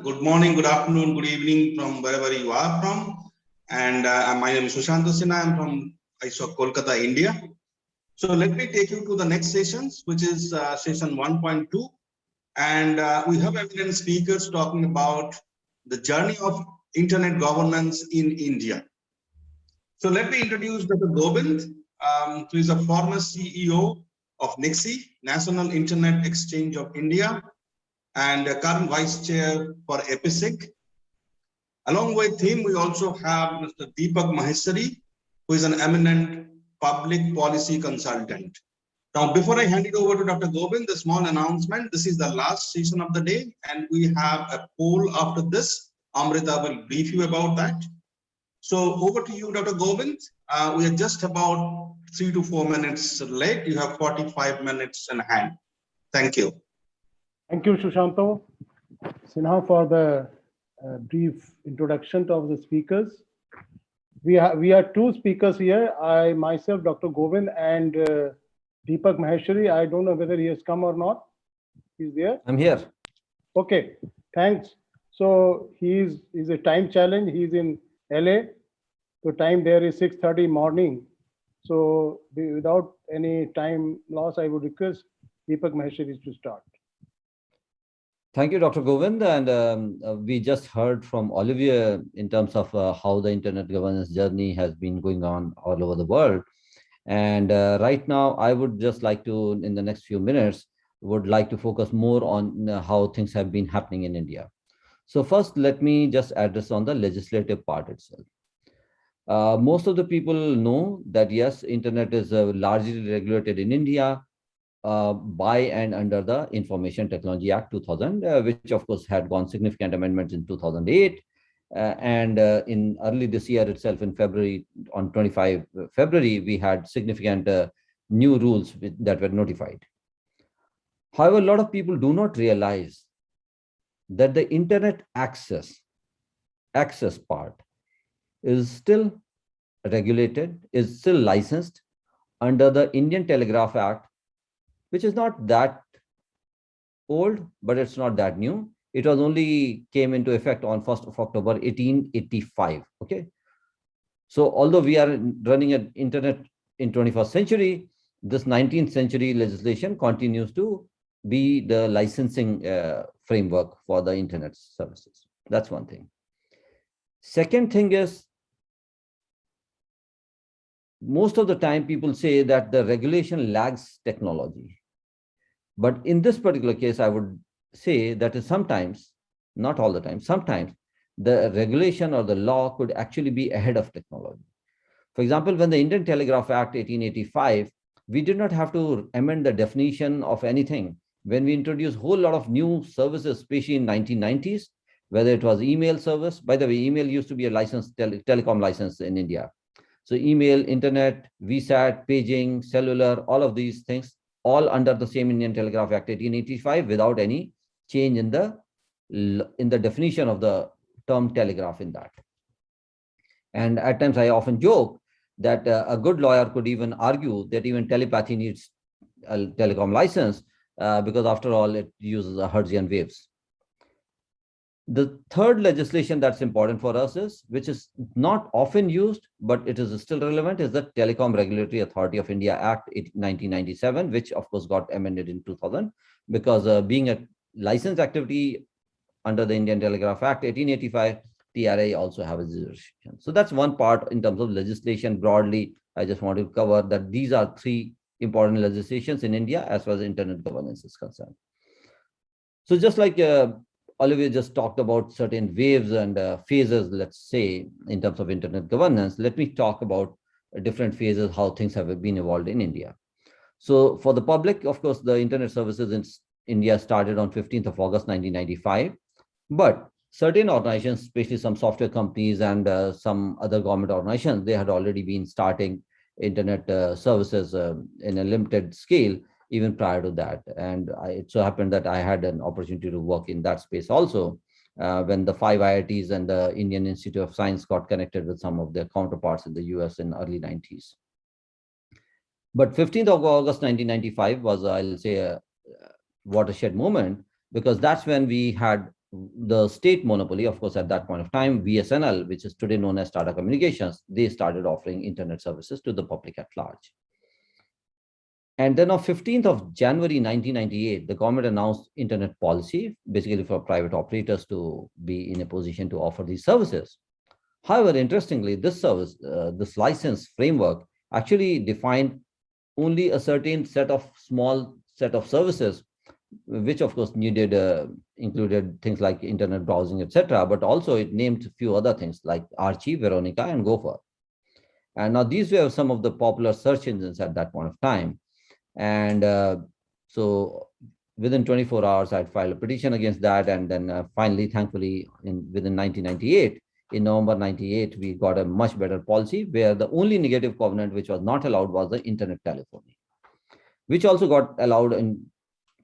Good morning, good afternoon, good evening from wherever you are from. And my name is Sushant Sinha. I'm from Kolkata, India. So let me take you to the next sessions, which is session 1.2. And we have eminent speakers talking about the journey of internet governance in India. So let me introduce Dr. Govind, who is a former CEO of NIXI, National Internet Exchange of India, and current vice chair for EPISIC. Along with him, we also have Mr. Deepak Maheshwari, who is an eminent public policy consultant. Now, before I hand it over to Dr. Govind, the small announcement, this is the last session of the day, and we have a poll after this. Amrita will brief you about that. So over to you, Dr. Govind. We are just about 3 to 4 minutes late. You have 45 minutes in hand. Thank you. Thank you, Shushanto Sinha, for the brief introduction of the speakers. We are two speakers here. I myself, Dr. Govind, and Deepak Maheshwari. I don't know whether he has come or not. He's there? I'm here. Okay, thanks. So he's a time challenge. He's in LA. So time there is 6:30 morning. So without any time loss, I would request Deepak Maheshwari to start. Thank you, Dr. Govind. And we just heard from Olivier in terms of how the internet governance journey has been going on all over the world. And right now, I would just like to, in the next few minutes, would like to focus more on how things have been happening in India. So first, let me just address on the legislative part itself. Most of the people know that, yes, internet is largely regulated in India by and under the Information Technology Act 2000, which of course had gone significant amendments in 2008. And in early this year itself, in February, on 25 February, we had significant new rules that were notified. However, a lot of people do not realize that the internet access part is still regulated, is still licensed under the Indian Telegraph Act, which is not that old, but it's not that new. It was only came into effect on 1st of October, 1885. Okay. So although we are running an internet in 21st century, this 19th century legislation continues to be the licensing framework for the internet services. That's one thing. Second thing is, most of the time people say that the regulation lags technology. But in this particular case, I would say that is sometimes, not all the time, sometimes the regulation or the law could actually be ahead of technology. For example, when the Indian Telegraph Act 1885, we did not have to amend the definition of anything. When we introduced a whole lot of new services, especially in 1990s, whether it was email service, by the way, email used to be a licensed telecom license in India. So email, internet, VSAT, paging, cellular, all of these things, all under the same Indian Telegraph Act 1885 without any change in the definition of the term telegraph in that. And at times I often joke that a good lawyer could even argue that even telepathy needs a telecom license because after all, it uses a Hertzian waves. The third legislation that's important for us is, which is not often used, but it is still relevant, is the Telecom Regulatory Authority of India Act 1997, which of course got amended in 2000, because being a licensed activity under the Indian Telegraph Act 1885, TRA also have a jurisdiction. So that's one part in terms of legislation. Broadly, I just want to cover that these are three important legislations in India as far as internet governance is concerned. So just like Olivier just talked about certain waves and phases, let's say, in terms of internet governance, let me talk about different phases, how things have been evolved in India. So for the public, of course, the internet services in India started on 15th of August, 1995. But certain organizations, especially some software companies and some other government organizations, they had already been starting internet services in a limited scale even prior to that. And it so happened that I had an opportunity to work in that space also when the 5 IITs and the Indian Institute of Science got connected with some of their counterparts in the US in early 90s. But 15th of August 1995 was, I'll say, a watershed moment, because that's when we had the state monopoly, of course, at that point of time, BSNL, which is today known as Tata Communications, they started offering internet services to the public at large. And then on 15th of January 1998, the government announced internet policy, basically for private operators to be in a position to offer these services. However, interestingly, this service, this license framework actually defined only a certain small set of services, which of course included things like internet browsing, etc. But also it named a few other things like Archie, Veronica, and Gopher. And now these were some of the popular search engines at that point of time. And so within 24 hours, I'd filed a petition against that. And then finally, thankfully, within 1998, in November 98, we got a much better policy where the only negative covenant which was not allowed was the internet telephony, which also got allowed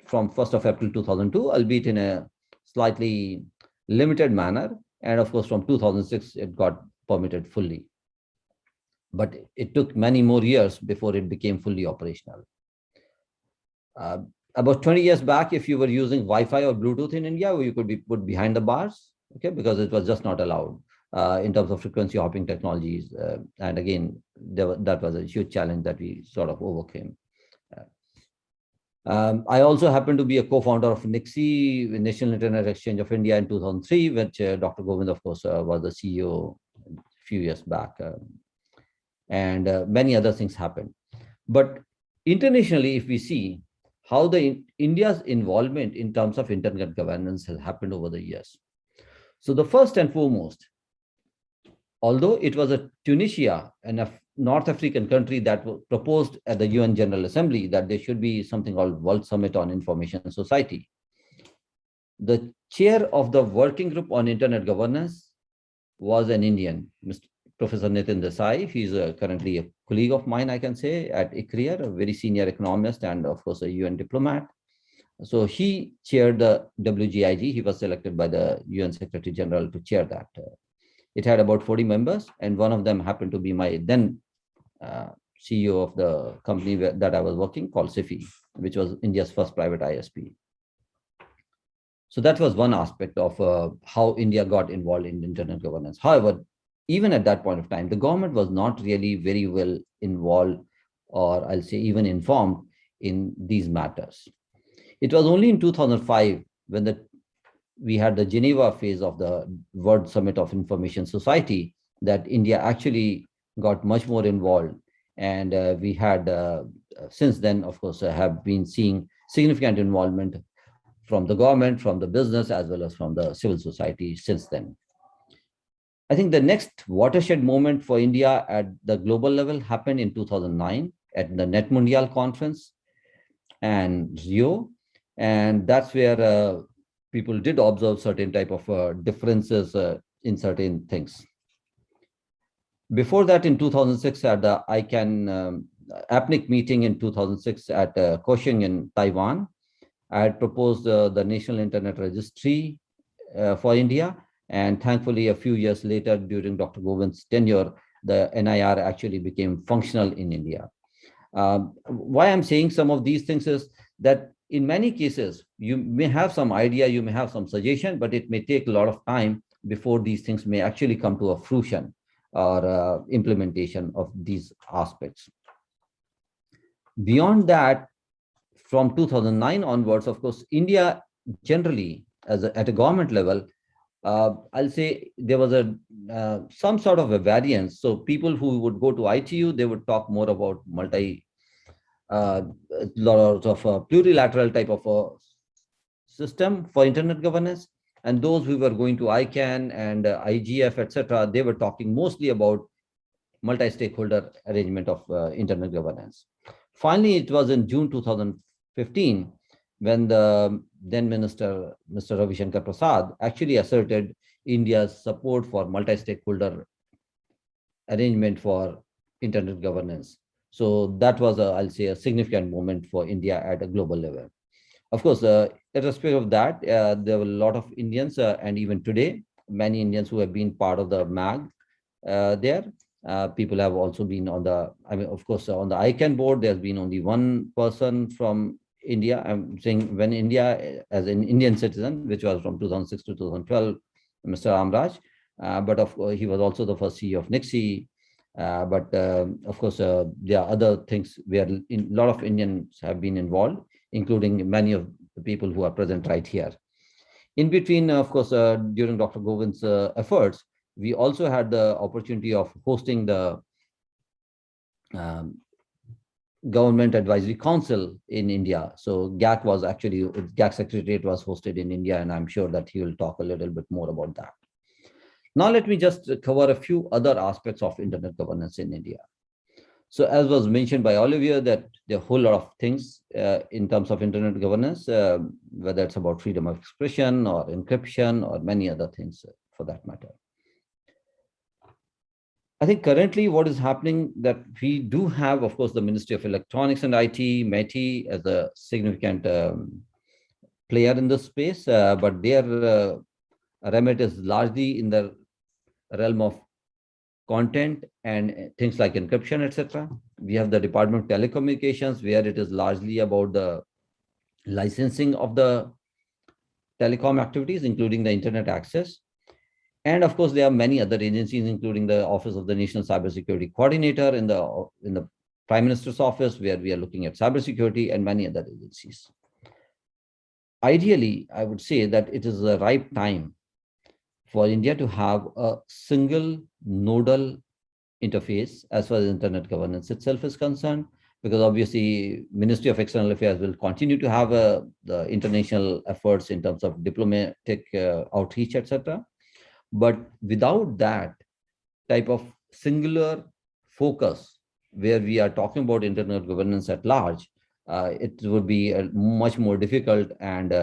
from 1st of April 2002, albeit in a slightly limited manner. And of course, from 2006, it got permitted fully. But it took many more years before it became fully operational. About 20 years back, if you were using Wi-Fi or Bluetooth in India, you could be put behind the bars, okay, because it was just not allowed in terms of frequency hopping technologies. And again, that was a huge challenge that we sort of overcame. I also happen to be a co-founder of NIXI, National Internet Exchange of India, in 2003, which Dr. Govind, of course, was the CEO a few years back. And many other things happened. But internationally, if we see how India's involvement in terms of internet governance has happened over the years. So the first and foremost, although it was a Tunisia and a North African country that proposed at the UN General Assembly that there should be something called World Summit on Information Society, the chair of the working group on internet governance was an Indian, Professor Nitin Desai. He's currently a colleague of mine, I can say, at ICRIER, a very senior economist and, of course, a UN diplomat. So he chaired the WGIG. He was selected by the UN Secretary General to chair that. It had about 40 members, and one of them happened to be my then CEO of the company that I was working, called SIFI, which was India's first private ISP. So that was one aspect of how India got involved in internet governance. However, even at that point of time, the government was not really very well involved, or I'll say even informed in these matters. It was only in 2005 when we had the Geneva phase of the World Summit of Information Society that India actually got much more involved. And we had, since then, of course, have been seeing significant involvement from the government, from the business, as well as from the civil society since then. I think the next watershed moment for India at the global level happened in 2009 at the Net Mundial conference and Rio. And that's where people did observe certain type of differences in certain things. Before that, in 2006, at the ICANN APNIC meeting in 2006 at Kaohsiung in Taiwan, I had proposed the National Internet Registry for India. And thankfully, a few years later, during Dr. Govind's tenure, the NIR actually became functional in India. Why I'm saying some of these things is that in many cases, you may have some idea, you may have some suggestion, but it may take a lot of time before these things may actually come to a fruition or implementation of these aspects. Beyond that, from 2009 onwards, of course, India generally, at a government level, I'll say there was some sort of a variance. So people who would go to ITU, they would talk more about lots of plurilateral type of a system for internet governance. And those who were going to ICANN and IGF, etc., they were talking mostly about multi-stakeholder arrangement of internet governance. Finally, it was in June 2015 when the then Minister, Mr. Ravi Shankar Prasad, actually asserted India's support for multi-stakeholder arrangement for internet governance. So that was, I'll say, a significant moment for India at a global level. Of course, irrespective of that, there were a lot of Indians, and even today, many Indians who have been part of the MAG there. People have also been on the, of course, on the ICANN board, there's been only one person from India, I'm saying when India, as an Indian citizen, which was from 2006 to 2012, Mr. Amraj, but of course, he was also the first CEO of Nixie. But of course, there are other things where a lot of Indians have been involved, including many of the people who are present right here. In between, of course, during Dr. Govind's efforts, we also had the opportunity of hosting the um, Government Advisory Council in India. So GAC was actually, GAC Secretariat was hosted in India, and I'm sure that he will talk a little bit more about that. Now, let me just cover a few other aspects of internet governance in India. So as was mentioned by Olivier, that there are a whole lot of things in terms of internet governance, whether it's about freedom of expression or encryption or many other things for that matter. I think currently what is happening that we do have, of course, the Ministry of Electronics and IT, METI, as a significant player in this space, but their remit is largely in the realm of content and things like encryption, etc. We have the Department of Telecommunications, where it is largely about the licensing of the telecom activities, including the internet access. And of course, there are many other agencies, including the Office of the National Cybersecurity Coordinator in the Prime Minister's office, where we are looking at cybersecurity, and many other agencies. Ideally, I would say that it is the right time for India to have a single nodal interface as far as internet governance itself is concerned, because obviously Ministry of External Affairs will continue to have the international efforts in terms of diplomatic outreach, etc. But without that type of singular focus, where we are talking about internet governance at large, it would be a much more difficult and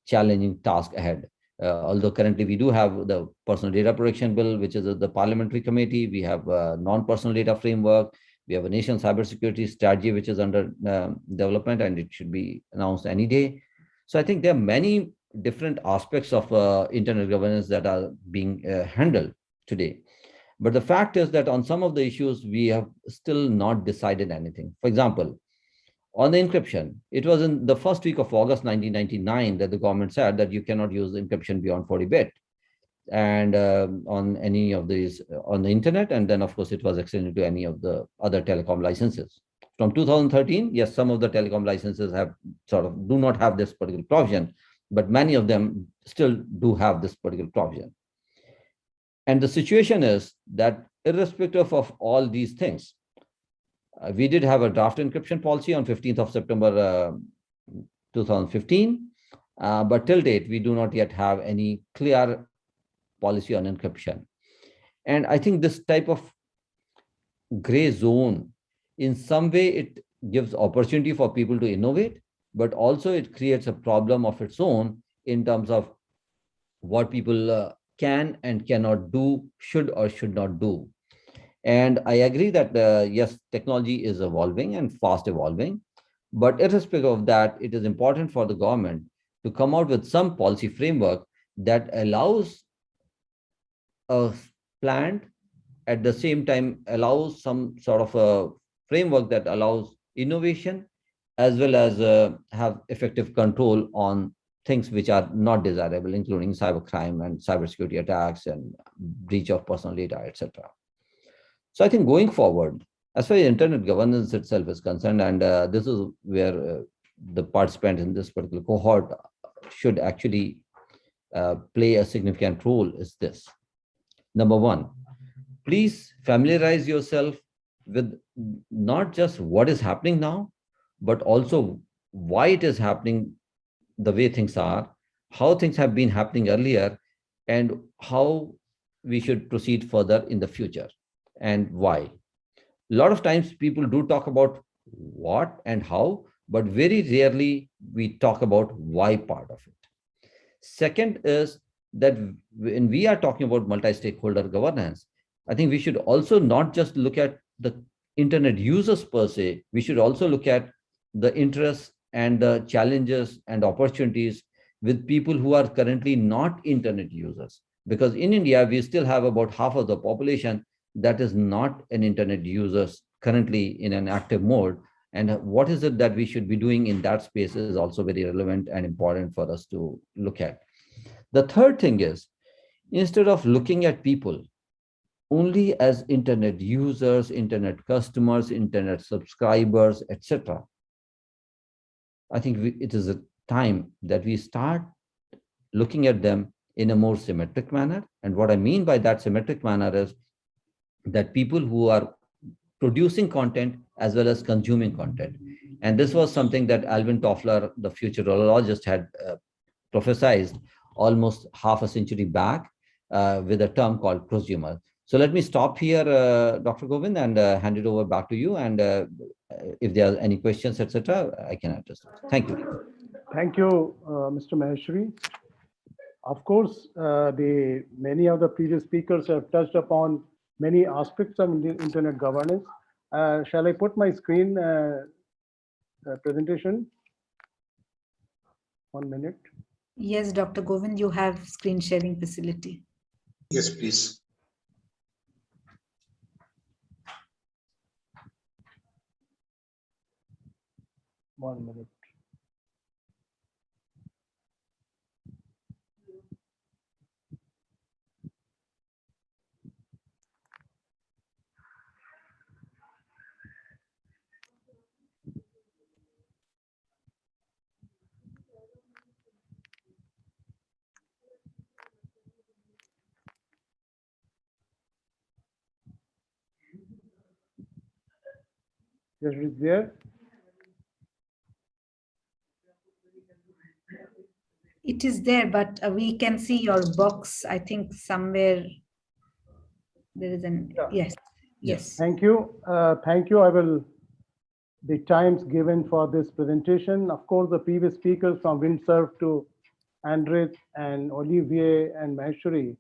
challenging task ahead. Although currently we do have the Personal Data Protection Bill, which is the Parliamentary Committee, we have a non-personal data framework, we have a national cybersecurity strategy, which is under development, and it should be announced any day. So I think there are many different aspects of internet governance that are being handled today. But the fact is that on some of the issues, we have still not decided anything. For example, on the encryption, it was in the first week of August 1999 that the government said that you cannot use encryption beyond 40-bit and on any of these on the internet. And then, of course, it was extended to any of the other telecom licenses. From 2013, yes, some of the telecom licenses have do not have this particular provision, but many of them still do have this particular provision. And the situation is that irrespective of all these things, we did have a draft encryption policy on 15th of September 2015, but till date, we do not yet have any clear policy on encryption. And I think this type of gray zone, in some way, it gives opportunity for people to innovate, but also it creates a problem of its own in terms of what people can and cannot do, should or should not do. And I agree that, yes, technology is evolving and fast evolving, but irrespective of that, it is important for the government to come out with some policy framework that allows a planned, at the same time, allows some sort of a framework that allows innovation, as well as have effective control on things which are not desirable, including cybercrime and cybersecurity attacks and breach of personal data, etc. So I think going forward, as far as internet governance itself is concerned, and this is where the participants in this particular cohort should actually play a significant role, is this. Number one, please familiarize yourself with not just what is happening now, but also why it is happening the way things are, how things have been happening earlier, and how we should proceed further in the future, and why. A lot of times people do talk about what and how, but very rarely we talk about why part of it. Second is that when we are talking about multi-stakeholder governance, I think we should also not just look at the internet users per se, we should also look at the interests and the challenges and opportunities with people who are currently not internet users. Because in India, we still have about half of the population that is not an internet user currently in an active mode, And what is it that we should be doing in that space is also very relevant and important for us to look at. The third thing is, instead of looking at people only as internet users, internet customers, internet subscribers, etc., I think it is a time that we start looking at them in a more symmetric manner. And what I mean by that symmetric manner is that people who are producing content as well as consuming content. And this was something that Alvin Toffler, the futurologist, had prophesied almost half a century back with a term called prosumer. So let me stop here, Dr. Govind, and hand it over back to you. And if there are any questions, etc., I can address it. Thank you. Thank you, Mr. Maheshwari. Of course, the many of the previous speakers have touched upon many aspects of internet governance. Shall I put my screen presentation? 1 minute. Yes, Dr. Govind, you have screen sharing facility. Yes, please. One minute. Yes, it is there. It is there, but we can see your box. I think somewhere there is an, yes, yes. Thank you. Thank you. I will, the times given for this presentation. Of course, the previous speakers from Windsurf to Andres and Olivier and Maheshwari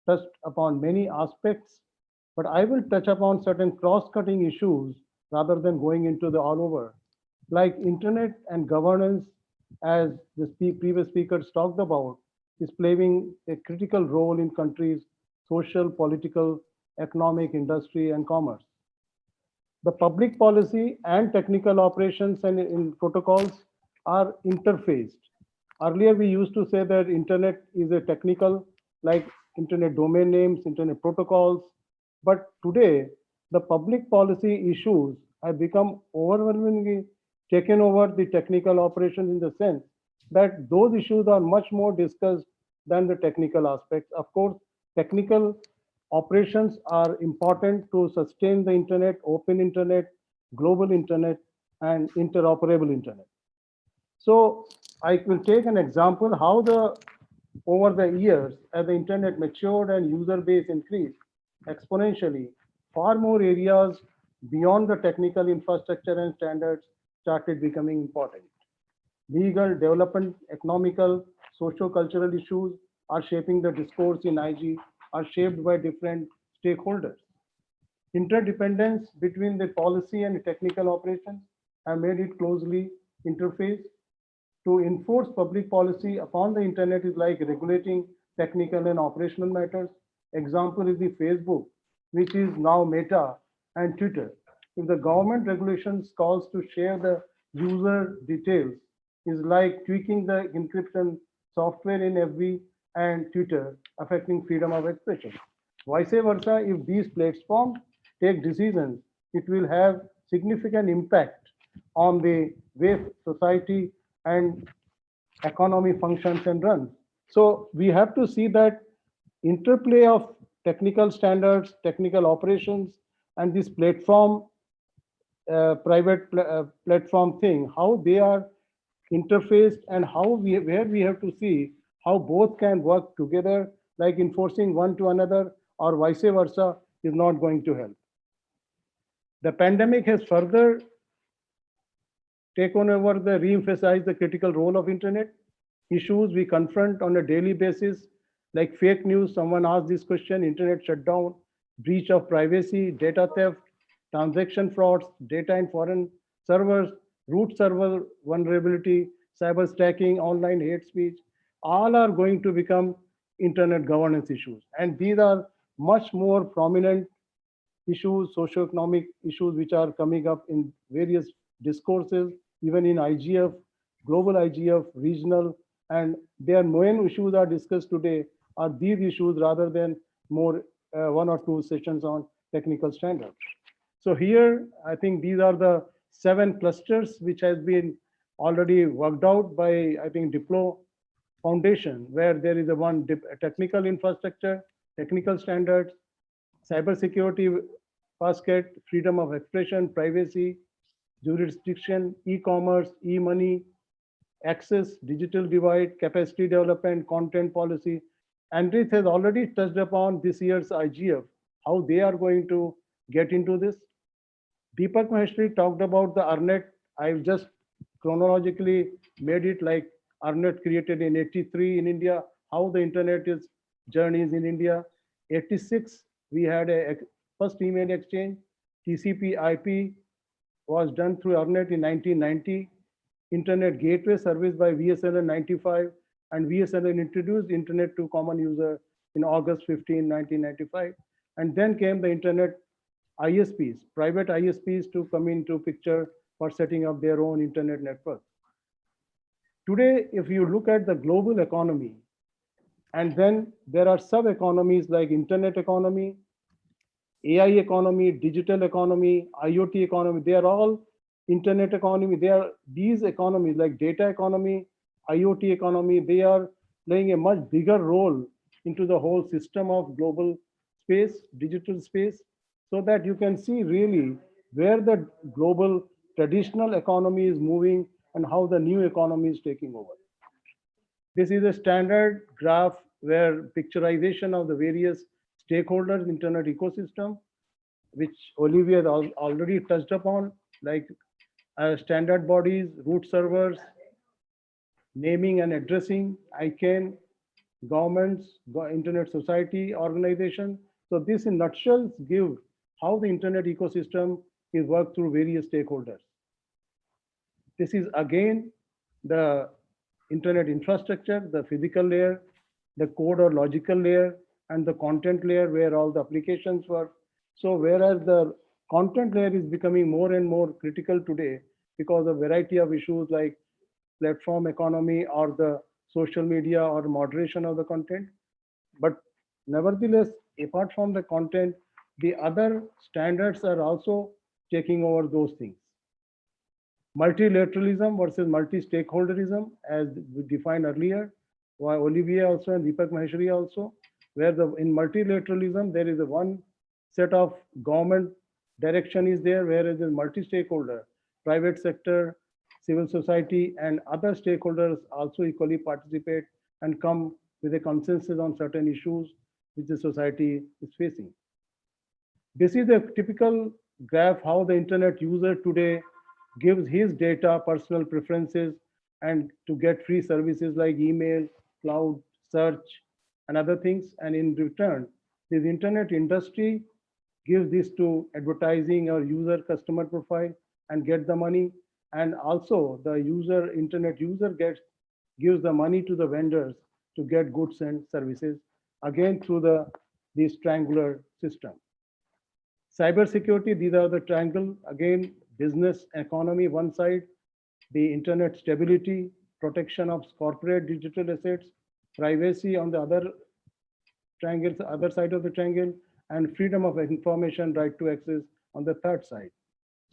touched upon many aspects, but I will touch upon certain cross-cutting issues rather than going into the all over. Like internet and governance, as the previous speakers talked about, is playing a critical role in countries' social, political, economic, industry, and commerce. The public policy and technical operations and in protocols are interfaced. Earlier, we used to say that internet is a technical, like internet domain names, internet protocols. But today, the public policy issues have become overwhelmingly taken over the technical operations in the sense that those issues are much more discussed than the technical aspects. Of course, technical operations are important to sustain the internet, open internet, global internet, and interoperable internet. So I will take an example how over the years, as the internet matured and user base increased exponentially, far more areas beyond the technical infrastructure and standards started becoming important. Legal, development, economical, socio-cultural issues are shaping the discourse in IG, are shaped by different stakeholders. Interdependence between the policy and technical operations have made it closely interfaced. To enforce public policy upon the internet is like regulating technical and operational matters. Example is the Facebook, which is now Meta, and Twitter. If the government regulations calls to share the user details, is like tweaking the encryption software in FB and Twitter, affecting freedom of expression. Vice versa, if these platforms take decisions, it will have significant impact on the way society and economy functions and runs. So we have to see that interplay of technical standards, technical operations, and this platform, platform thing, how they are interfaced and where we have to see how both can work together, like enforcing one to another or vice versa is not going to help. The pandemic has further taken over re-emphasized the critical role of internet. Issues we confront on a daily basis, like fake news, someone asked this question, internet shutdown, breach of privacy, data theft, transaction frauds, data in foreign servers, root server vulnerability, cyber stacking, online hate speech, all are going to become internet governance issues. And these are much more prominent issues, socioeconomic issues, which are coming up in various discourses, even in IGF, global IGF, regional, and their main issues are discussed today are these issues rather than more one or two sessions on technical standards. So here, I think these are the 7 clusters which has been already worked out by, I think, Diplo Foundation, where there is a technical infrastructure, technical standards, cybersecurity basket, freedom of expression, privacy, jurisdiction, e-commerce, e-money, access, digital divide, capacity development, content policy. Andrew has already touched upon this year's IGF, how they are going to get into this. Deepak Maheshwari talked about the ARNET. I've just chronologically made it like ARNET created in 83 in India, how the internet is journeys in India. 86, we had a first email exchange. TCP IP was done through ARNET in 1990. Internet gateway service by VSNL in 95, and VSNL introduced internet to common user in August 15, 1995. And then came the internet ISPs, private ISPs to come into picture for setting up their own internet network. Today, if you look at the global economy, and then there are sub-economies like internet economy, AI economy, digital economy, IoT economy, they are all internet economy. They are these economies like data economy, IoT economy, they are playing a much bigger role into the whole system of global space, digital space, so that you can see really where the global traditional economy is moving and how the new economy is taking over. This is a standard graph where picturization of the various stakeholders, internet ecosystem, which Olivier has already touched upon, like standard bodies, root servers, naming and addressing, ICANN, governments, internet society, organization. So this in nutshell give how the internet ecosystem is worked through various stakeholders. This is again the internet infrastructure, the physical layer, the code or logical layer, and the content layer where all the applications work. So whereas the content layer is becoming more and more critical today because of variety of issues like platform economy or the social media or moderation of the content. But nevertheless, apart from the content, the other standards are also taking over those things. Multilateralism versus multi-stakeholderism, as we defined earlier, by Olivier also and Deepak Maheshwari also, where in multilateralism, there is a one set of government direction is there, whereas in multi-stakeholder, private sector, civil society, and other stakeholders also equally participate and come with a consensus on certain issues which the society is facing. This is a typical graph how the internet user today gives his data, personal preferences, and to get free services like email, cloud, search, and other things. And in return, this internet industry gives this to advertising or user customer profile and get the money. And also the user, internet user gives the money to the vendors to get goods and services, again through this triangular system. Cybersecurity, these are the triangle, again, business economy, one side, the internet stability, protection of corporate digital assets, privacy on the other triangle, other side of the triangle, and freedom of information, right to access on the third side.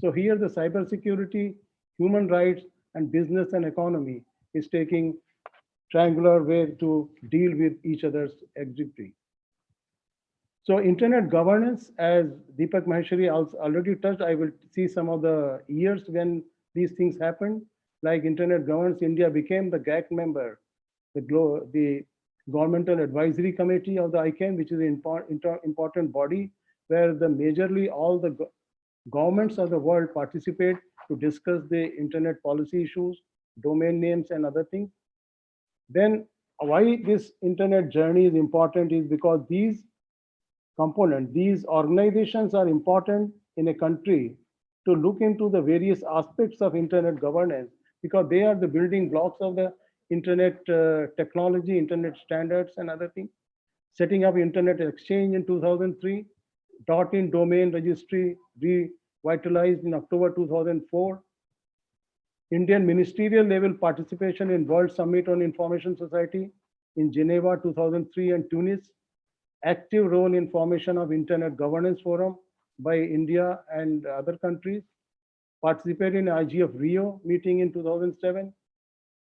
So here the cybersecurity, human rights, and business and economy is taking triangular way to deal with each other's activity. So internet governance, as Deepak Maheshwari already touched, I will see some of the years when these things happened. Like internet governance, India became the GAC member, the Governmental Advisory Committee of the ICANN, which is an important body where the majorly all the governments of the world participate to discuss the internet policy issues, domain names, and other things. Then why this internet journey is important is because these components, these organizations are important in a country to look into the various aspects of internet governance, because they are the building blocks of the internet technology, internet standards, and other things. Setting up internet exchange in 2003, .in domain registry revitalized in October 2004, Indian ministerial level participation in World Summit on Information Society in Geneva 2003 and Tunis, active role in formation of Internet Governance Forum by India and other countries, participated in IGF Rio meeting in 2007,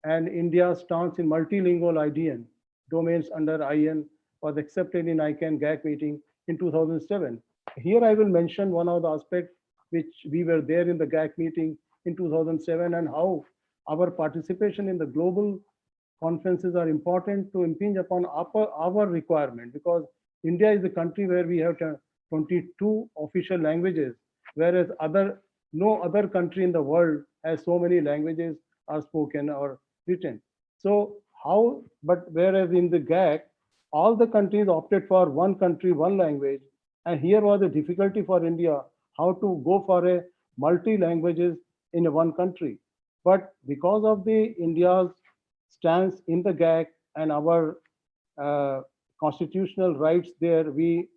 and India's stance in multilingual IDN domains under IN was accepted in ICANN GAC meeting in 2007. Here I will mention one of the aspects which we were there in the GAC meeting in 2007 and how our participation in the global conferences are important to impinge upon our requirement, because India is a country where we have 22 official languages, whereas no other country in the world has so many languages are spoken or written. So but whereas in the GAC, all the countries opted for one country, one language. And here was the difficulty for India, how to go for a multi-languages in one country. But because of the India's stance in the GAC and our constitutional rights there, we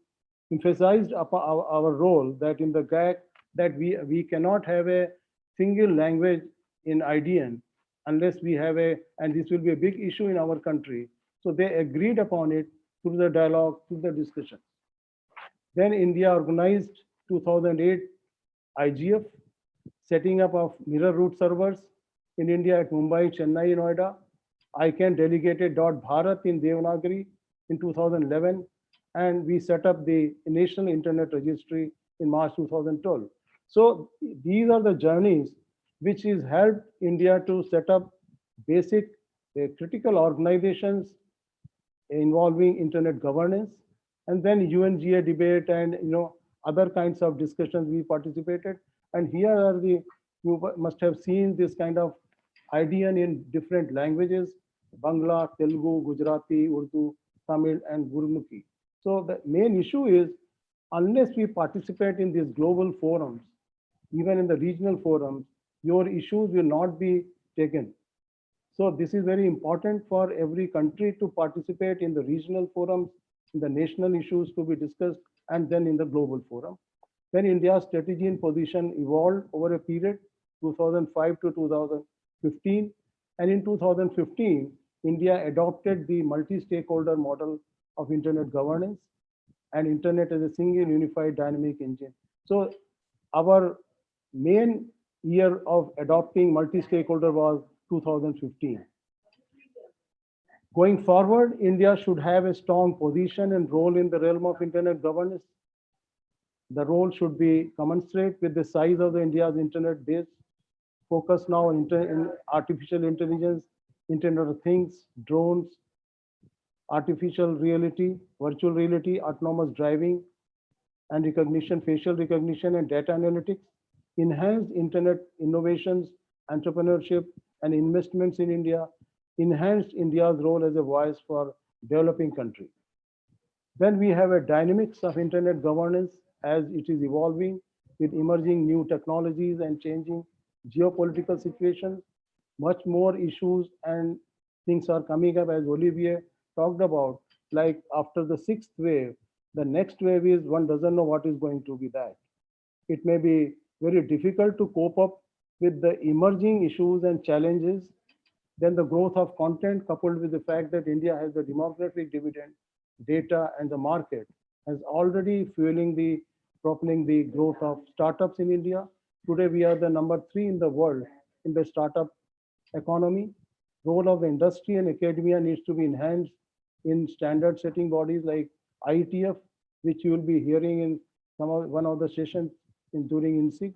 emphasized upon our role that in the GAC, that we cannot have a single language in IDN unless we have and this will be a big issue in our country. So they agreed upon it through the dialogue, through the discussion. Then India organized 2008 IGF, setting up of mirror root servers in India at Mumbai, Chennai, Noida. ICANN delegated .bharat in Devanagari in 2011, and we set up the National Internet Registry in March 2012. So these are the journeys which has helped India to set up basic critical organizations involving internet governance, and then UNGA debate and other kinds of discussions we participated. And here are you must have seen this kind of IDN in different languages: Bangla, Telugu, Gujarati, Urdu, Tamil, and Gurmukhi. So the main issue is, unless we participate in these global forums, even in the regional forums, your issues will not be taken. So this is very important for every country to participate in the regional forums, in the national issues to be discussed, and then in the global forum. Then India's strategy and position evolved over a period, 2005 to 2015. And in 2015, India adopted the multi-stakeholder model of internet governance and internet as a single unified dynamic engine. So our main year of adopting multi-stakeholder was 2015. Going forward, India should have a strong position and role in the realm of internet governance. The role should be commensurate with the size of India's internet base. Focus now on artificial intelligence, Internet of Things, drones, artificial reality, virtual reality, autonomous driving and recognition, facial recognition, and data analytics. Enhance internet innovations, entrepreneurship, and investments in India. Enhanced India's role as a voice for developing countries. Then we have a dynamics of internet governance as it is evolving with emerging new technologies and changing geopolitical situations. Much more issues and things are coming up, as Olivier talked about, like after the 6th wave, the next wave is one doesn't know what is going to be that. It may be very difficult to cope up with the emerging issues and challenges. Then the growth of content coupled with the fact that India has the demographic dividend, data, and the market has already propelling the growth of startups in India. Today, we are the number 3 in the world in the startup economy. Role of the industry and academia needs to be enhanced in standard setting bodies like IETF, which you will be hearing in one of the sessions during INSIG.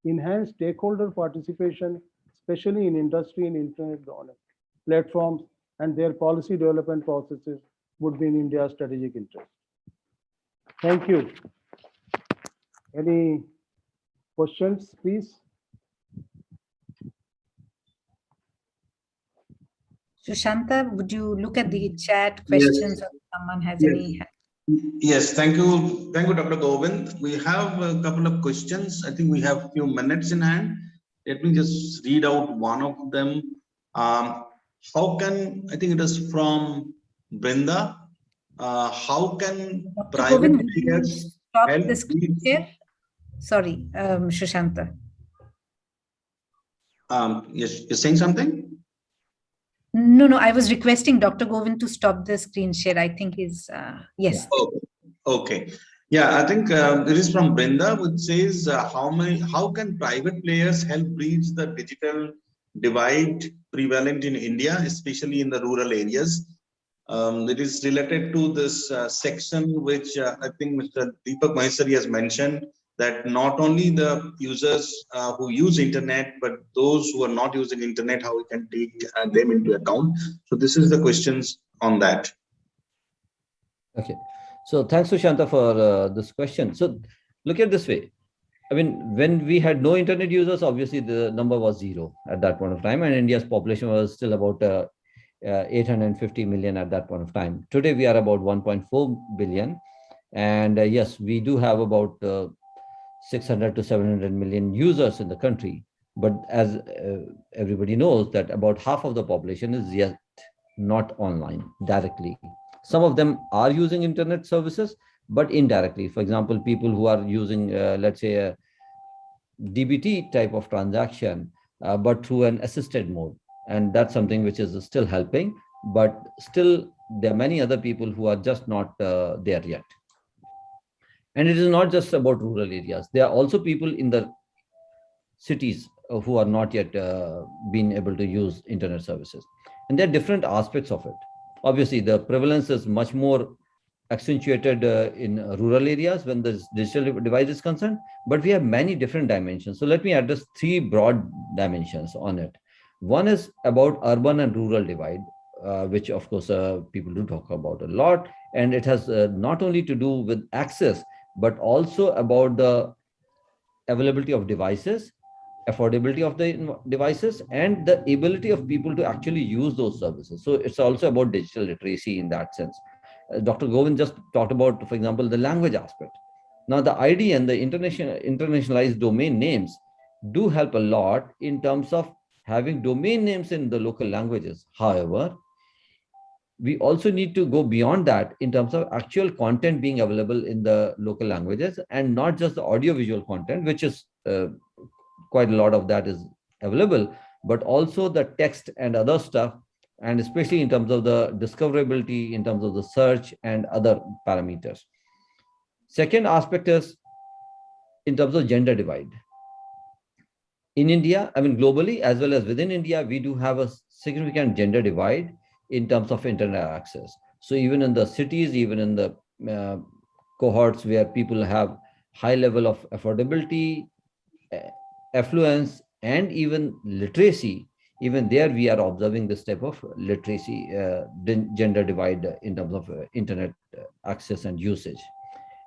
Enhance stakeholder participation, especially in industry and internet governance platforms, and their policy development processes would be in India's strategic interest. Thank you. Any questions, please? Sushanta, would you look at the chat questions, or someone has any? Yes, thank you, Dr. Govind. We have a couple of questions. I think we have a few minutes in hand. Let me just read out one of them. How can, I think it is from Brinda, how can Dr. private Govind, would you players stop help the screen share? Sorry, Sushanta. Yes, you're saying something? No, I was requesting Dr. Govind to stop the screen share. I think he's, yes. Oh, okay. Yeah, I think it is from Brenda, which says how can private players help bridge the digital divide prevalent in India, especially in the rural areas? It is related to this section which I think Mr. Deepak Maheshwari has mentioned, that not only the users who use internet, but those who are not using internet, how we can take them into account. So this is the questions on that. Okay. So thanks, Sushanta, for this question. So look at this way. I mean, when we had no internet users, obviously the number was zero at that point of time, and India's population was still about 850 million at that point of time. Today, we are about 1.4 billion. And yes, we do have about 600 to 700 million users in the country. But as everybody knows, that about half of the population is yet not online directly. Some of them are using internet services, but indirectly. For example, people who are using, let's say, a DBT type of transaction, but through an assisted mode. And that's something which is still helping, but still there are many other people who are just not there yet. And it is not just about rural areas. There are also people in the cities who are not yet been able to use internet services. And there are different aspects of it. Obviously, the prevalence is much more accentuated in rural areas when the digital divide is concerned, but we have many different dimensions. So let me address three broad dimensions on it. One is about urban and rural divide, which of course people do talk about a lot. And it has not only to do with access, but also about the availability of devices, affordability of the devices, and the ability of people to actually use those services. So it's also about digital literacy in that sense. Dr. Govind just talked about, for example, the language aspect. Now, the ID and the internationalized domain names do help a lot in terms of having domain names in the local languages. However, we also need to go beyond that in terms of actual content being available in the local languages, and not just the audiovisual content, which is quite a lot of that is available, but also the text and other stuff, and especially in terms of the discoverability, in terms of the search and other parameters. Second aspect is in terms of gender divide. In India, I mean, globally, as well as within India, we do have a significant gender divide in terms of internet access. So even in the cities, even in the cohorts where people have high level of affordability, affluence, and even literacy, even there we are observing this type of literacy gender divide in terms of internet access and usage.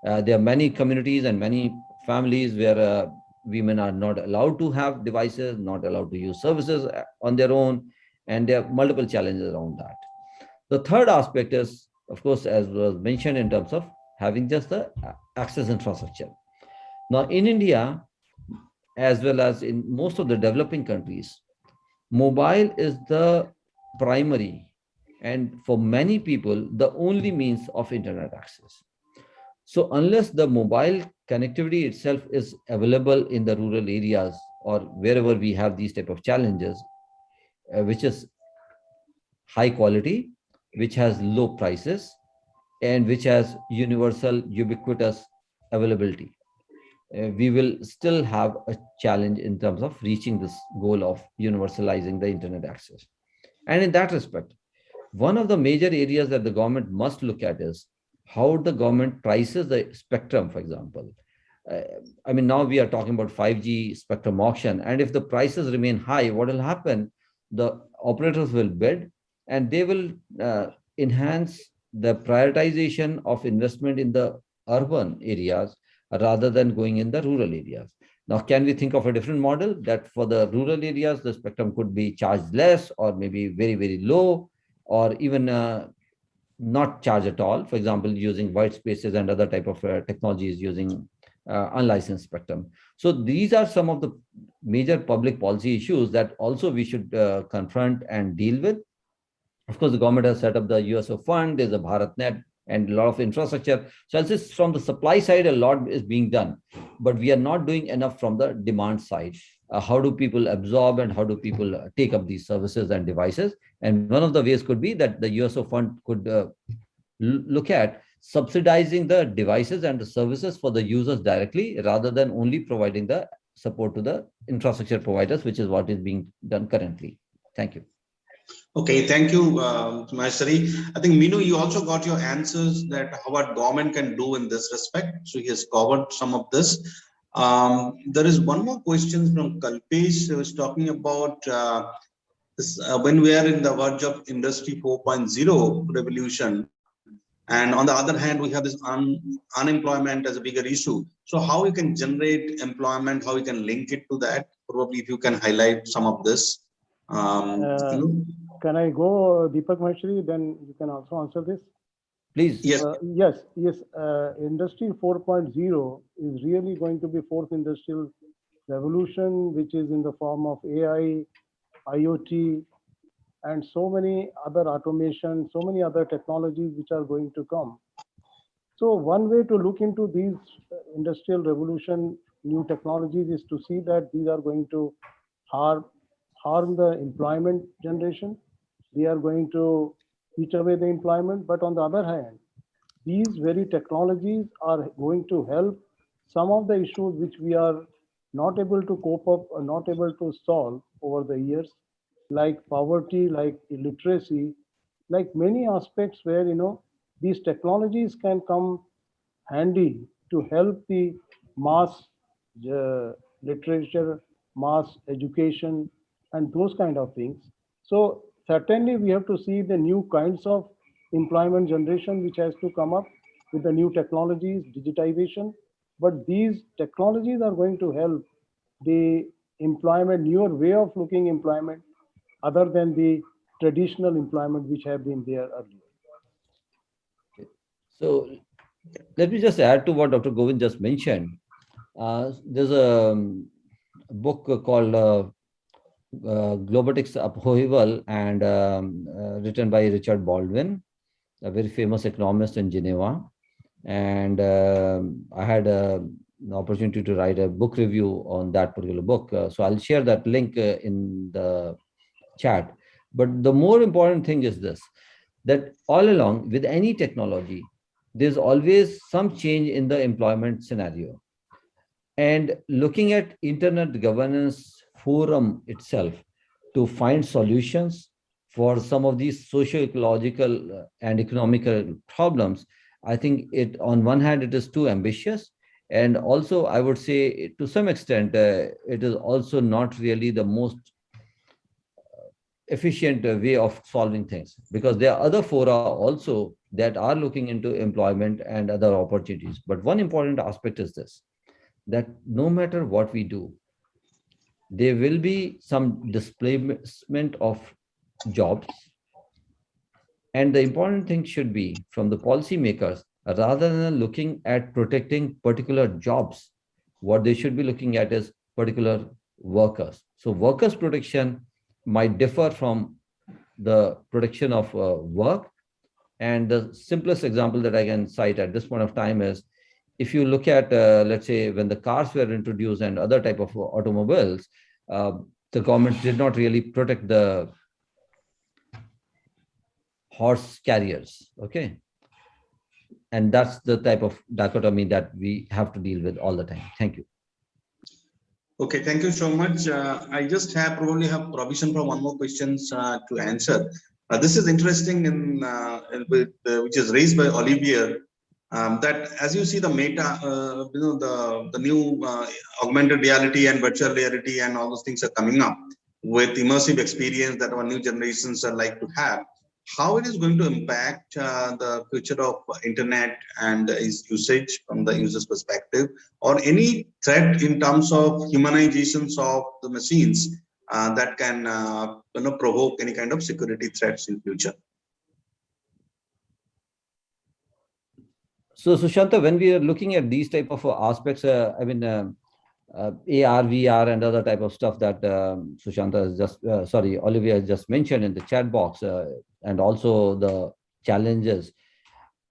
There are many communities and many families where women are not allowed to have devices, not allowed to use services on their own, and there are multiple challenges around that. The third aspect is, of course, as was mentioned, in terms of having just the access infrastructure. Now, in India, as well as in most of the developing countries, mobile is the primary, and for many people, the only means of internet access. So unless the mobile connectivity itself is available in the rural areas or wherever we have these type of challenges, which is high quality, which has low prices, and which has universal ubiquitous availability, we will still have a challenge in terms of reaching this goal of universalizing the internet access. And in that respect, one of the major areas that the government must look at is how the government prices the spectrum, for example. I mean, now we are talking about 5G spectrum auction, and if the prices remain high, what will happen? The operators will bid, and they will enhance the prioritization of investment in the urban areas rather than going in the rural areas. Now, can we think of a different model that for the rural areas, the spectrum could be charged less, or maybe very, very low, or even not charge at all, for example, using white spaces and other type of technologies using unlicensed spectrum. So these are some of the major public policy issues that also we should confront and deal with. Of course, the government has set up the USO fund, there's a BharatNet, and a lot of infrastructure. So I'll say from the supply side, a lot is being done, but we are not doing enough from the demand side. how do people absorb and how do people take up these services and devices. And one of the ways could be that the USO fund could look at subsidizing the devices and the services for the users directly, rather than only providing the support to the infrastructure providers, which is what is being done currently. Thank you. Okay, thank you, Maheshwari. I think Minu, you also got your answers that what government can do in this respect. So he has covered some of this. There is one more question from Kalpesh, who is talking about this, when we are in the verge of Industry 4.0 revolution, and on the other hand, we have this unemployment as a bigger issue. So how you can generate employment, how you can link it to that? Probably if you can highlight some of this. Can I go, Deepak Maheshwari? Then you can also answer this. Please. Yes. Yes. Industry 4.0 is really going to be fourth industrial revolution, which is in the form of AI, IoT, and so many other automation, so many other technologies which are going to come. So one way to look into these industrial revolution, new technologies, is to see that these are going to harm the employment generation. They are going to eat away the employment. But on the other hand, these very technologies are going to help some of the issues which we are not able to cope up or not able to solve over the years, like poverty, like illiteracy, like many aspects where, these technologies can come handy to help the mass literature, mass education, and those kind of things. So certainly we have to see the new kinds of employment generation which has to come up with the new technologies, digitization. But these technologies are going to help the employment, newer way of looking employment, other than the traditional employment which have been there earlier. So let me just add to what Dr. Govind just mentioned. There's a book called Globatics Upheaval, and written by Richard Baldwin, a very famous economist in Geneva. And I had an opportunity to write a book review on that particular book. So I'll share that link in the chat. But the more important thing is this, that all along with any technology, there's always some change in the employment scenario. And looking at Internet Governance Forum itself to find solutions for some of these socio-ecological and economical problems, I think it, on one hand, it is too ambitious. And also, I would say to some extent, it is also not really the most efficient way of solving things, because there are other fora also that are looking into employment and other opportunities. But one important aspect is this, that no matter what we do, there will be some displacement of jobs. And the important thing should be from the policymakers, rather than looking at protecting particular jobs, what they should be looking at is particular workers. So workers' protection might differ from the protection of work. And the simplest example that I can cite at this point of time is, if you look at, let's say, when the cars were introduced and other type of automobiles, the government did not really protect the horse carriers, okay? And that's the type of dichotomy that we have to deal with all the time. Thank you. Okay, thank you so much. I just probably have provision for one more questions to answer. This is interesting which is raised by Olivier, that as you see the meta, the new augmented reality and virtual reality and all those things are coming up with immersive experience that our new generations are like to have. How it is going to impact the future of internet and its usage from the user's perspective, or any threat in terms of humanizations of the machines that can provoke any kind of security threats in future? So Sushanta, when we are looking at these type of aspects, I mean, AR, VR, and other type of stuff that Sushanta has just, Olivia has just mentioned in the chat box, and also the challenges.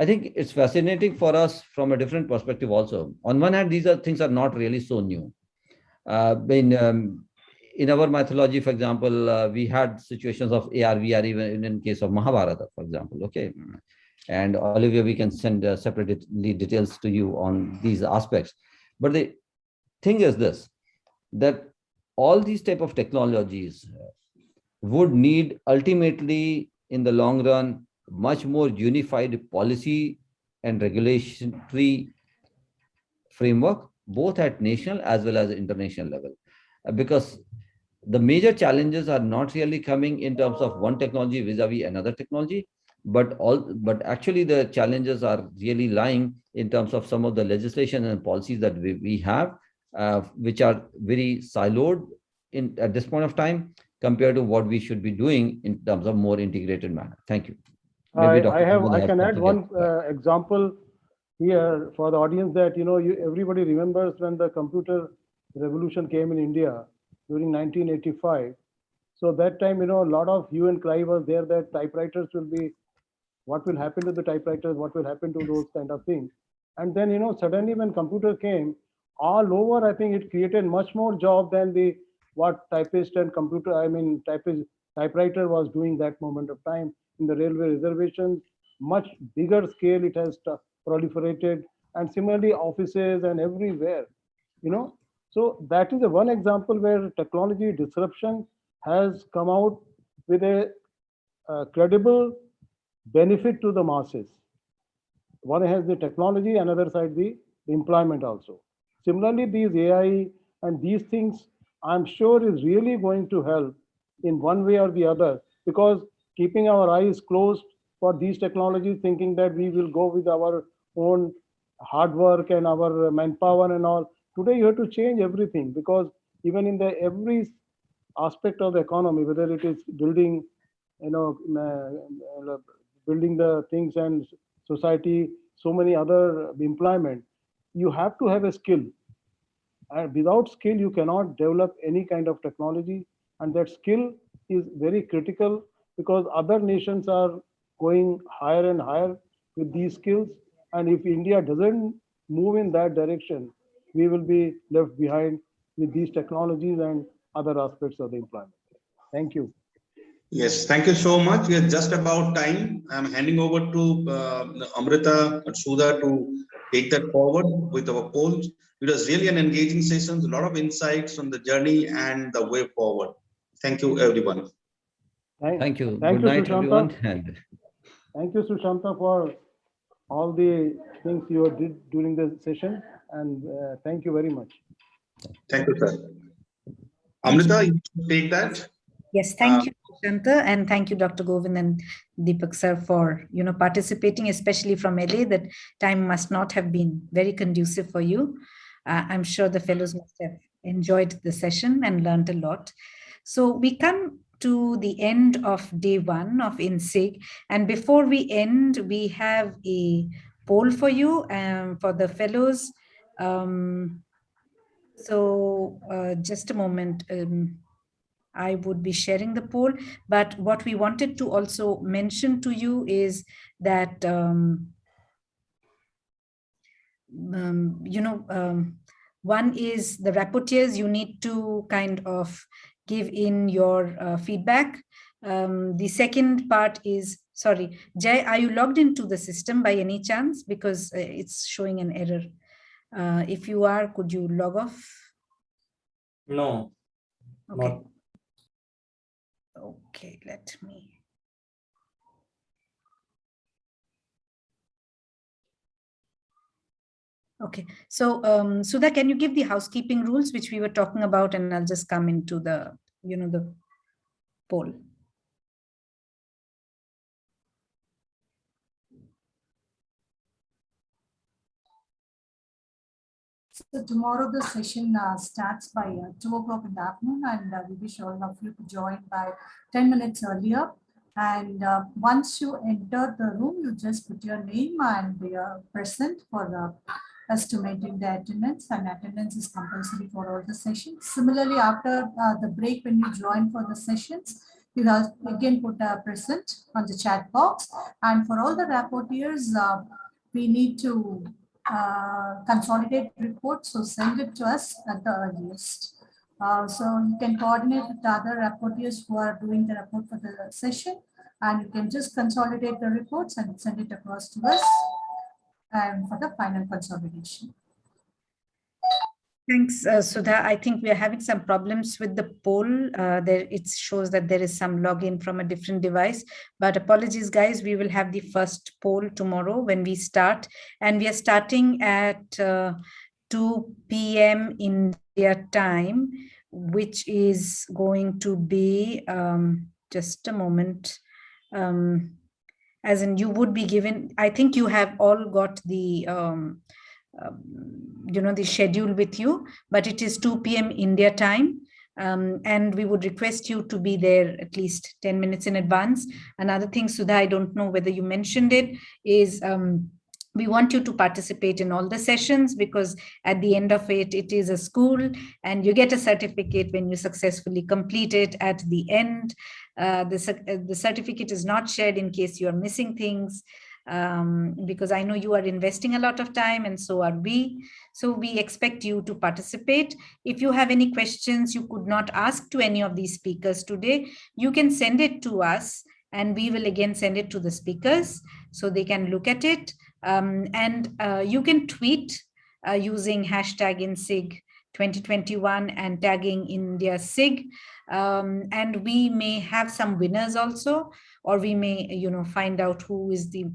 I think it's fascinating for us from a different perspective also. On one hand, these things are not really so new. In our mythology, for example, we had situations of AR, VR, even in case of Mahabharata, for example. Okay. And Olivia, we can send separately details to you on these aspects. But the thing is this, that all these type of technologies would need ultimately in the long run much more unified policy and regulatory framework, both at national as well as international level. Because the major challenges are not really coming in terms of one technology vis-a-vis another technology, but actually the challenges are really lying in terms of some of the legislation and policies that we have, which are very siloed at this point of time compared to what we should be doing in terms of more integrated manner. Thank you. Maybe I can add one example here for the audience that, everybody remembers when the computer revolution came in India during 1985. So that time, a lot of hue and cry was there that typewriters will be, what will happen to the typewriters, what will happen to those kind of things. And then, suddenly when computer came, all over, I think it created much more job than what typist and typewriter was doing that moment of time. In the railway reservations, much bigger scale it has proliferated, and similarly offices and everywhere, So that is one example where technology disruption has come out with a credible benefit to the masses. One has the technology, another side the employment also. Similarly, these AI and these things, I'm sure is really going to help in one way or the other, because keeping our eyes closed for these technologies, thinking that we will go with our own hard work and our manpower and all. Today, you have to change everything, because even in every aspect of the economy, whether it is building, building the things and society, so many other employment, you have to have a skill. And without skill, you cannot develop any kind of technology. And that skill is very critical, because other nations are going higher and higher with these skills. And if India doesn't move in that direction, we will be left behind with these technologies and other aspects of the employment. Thank you. Yes, thank you so much. We are just about time. I'm handing over to Amrita and Sudha to take that forward with our polls. It was really an engaging session, a lot of insights on the journey and the way forward. Thank you, everyone. Thank you. Thank Good you, night, Sushanta. everyone. Thank you, Sushanta, for all the things you did during the session. And thank you very much. Thank you, sir. Amrita, you take that. Yes, thank you, Shanta, and thank you, Dr. Govind and Deepak sir, for participating, especially from LA. That time must not have been very conducive for you. I'm sure the fellows must have enjoyed the session and learned a lot. So we come to the end of day one of INSIG, and before we end, we have a poll for you for the fellows. Just a moment. I would be sharing the poll, but what we wanted to also mention to you is that, one is the rapporteurs, you need to kind of give in your feedback. The second part is, sorry, Jay, are you logged into the system by any chance? Because it's showing an error. If you are, could you log off? No. Okay. Not. Okay, let me. Okay, so Sudha, can you give the housekeeping rules which we were talking about, and I'll just come into the, the poll. So tomorrow the session starts by 2 o'clock in the afternoon, and we wish all of you to join by 10 minutes earlier. And once you enter the room, you just put your name and your present for estimating the attendance, and attendance is compulsory for all the sessions. Similarly, after the break, when you join for the sessions, you have again put a present on the chat box. And for all the rapporteurs, we need to consolidate report, so send it to us at the earliest. So you can coordinate with the other rapporteurs who are doing the report for the session, and you can just consolidate the reports and send it across to us and for the final consolidation. Thanks, Sudha. I think we are having some problems with the poll. There, it shows that there is some login from a different device, but apologies, guys. We will have the first poll tomorrow when we start, and we are starting at 2 p.m. India time, which is going to be, just a moment. As in, you would be given, I think you have all got the the schedule with you, but it is 2 p.m. India time. And we would request you to be there at least 10 minutes in advance. Another thing, Sudha, I don't know whether you mentioned it, is we want you to participate in all the sessions, because at the end of it, it is a school and you get a certificate when you successfully complete it at the end. The certificate is not shared in case you are missing things, because I know you are investing a lot of time and so are we. So we expect you to participate. If you have any questions you could not ask to any of these speakers today, you can send it to us and we will again send it to the speakers so they can look at it. And you can tweet using hashtag InSig 2021 and tagging India SIG. And we may have some winners also, or we may find out who is the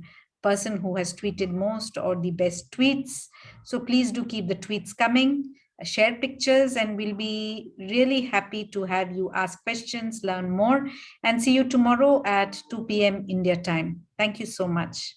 person who has tweeted most or the best tweets. So please do keep the tweets coming, share pictures, and we'll be really happy to have you ask questions, learn more, and see you tomorrow at 2 p.m. India time. Thank you so much.